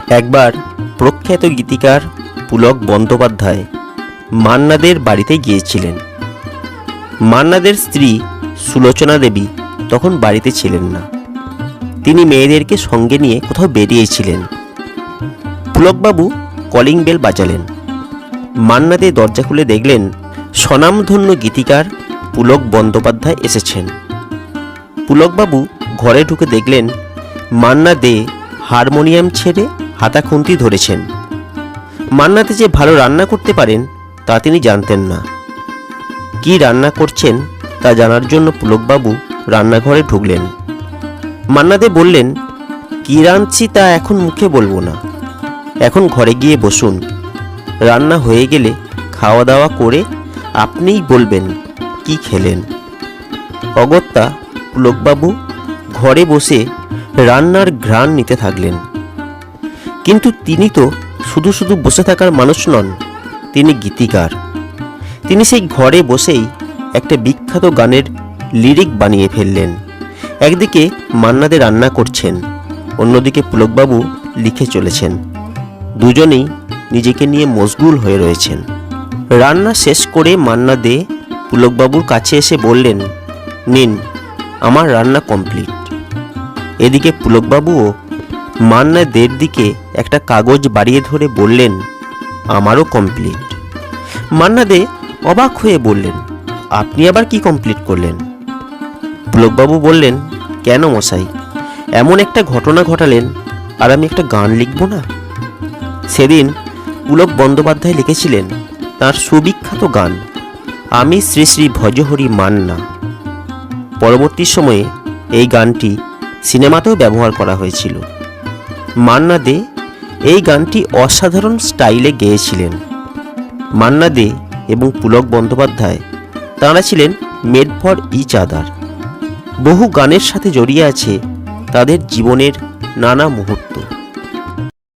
একবার প্রখ্যাত গীতিকার পুলক বন্দ্যোপাধ্যায় মান্নাদের বাড়িতে গিয়েছিলেন। মান্নাদের স্ত্রী সুলোচনা দেবী তখন বাড়িতে ছিলেন না। তিনি মেয়েদেরকে সঙ্গে নিয়ে কোথাও বেরিয়েছিলেন। পুলকবাবু কলিং বেল বাজালেন। মান্নাদে দরজা খুলে দেখলেন স্বনামধন্য গীতিকার পুলক বন্দ্যোপাধ্যায় এসেছেন। পুলকবাবু ঘরে ঢুকে দেখলেন মান্না দে হারমোনিয়াম ছেড়ে হাতাখুন্তি ধরেছেন। মান্না দে যে ভালো রান্না করতে পারেন তা তিনি জানতেন না। কি রান্না করছেন তা জানার জন্য পুলকবাবু রান্নাঘরে ঢুকলেন। মান্না দে বললেন, কি রাঁধছি তা এখন মুখে বলবো না, এখন ঘরে গিয়ে বসুন, রান্না হয়ে গেলে খাওয়া দাওয়া করে আপনিই বলবেন কি খেলেন। অগত্যা পুলকবাবু ঘরে বসে রান্নার ঘ্রাণ নিতে থাকলেন। কিন্তু তিনি তো শুধু শুধু বসে থাকার মানুষ নন, তিনি গীতিকার। তিনি সেই ঘরে বসেই একটা বিখ্যাত গানের লিরিক বানিয়ে ফেললেন। একদিকে মান্না দে রান্না করছেন, অন্যদিকে পুলকবাবু লিখে চলেছেন। দুজনেই নিজেকে নিয়ে মশগুল হয়ে রয়েছেন। রান্না শেষ করে মান্না দে পুলকবাবুর কাছে এসে বললেন, নিন, আমার রান্না কমপ্লিট। এদিকে পুলকবাবুও মান্না দের দিকে একটা কাগজ বাড়িয়ে ধরে বললেন, আমারও কমপ্লিট। মান্না দে অবাক হয়ে বললেন, আপনি আবার কি কমপ্লিট করলেন? পুলকবাবু বললেন, কেন মশাই, এমন একটা ঘটনা ঘটালেন আর আমি একটা গান লিখব না? সেদিন পুলক বন্দ্যোপাধ্যায় লিখেছিলেন তার সুবিখ্যাত গান আমি শ্রী শ্রী ভজহরি মান্না। পরবর্তী সময়ে এই গানটি সিনেমাতেও ব্যবহার করা হয়েছিল। মান্না দে এই গানটি অসাধারণ স্টাইলে গেয়েছিলেন। মান্না দে এবং পুলক বন্দ্যোপাধ্যায় তাঁরা ছিলেন মেড ফর ইচ আদার। বহু গানের সাথে জড়িয়ে আছে তাদের জীবনের নানা মুহূর্ত।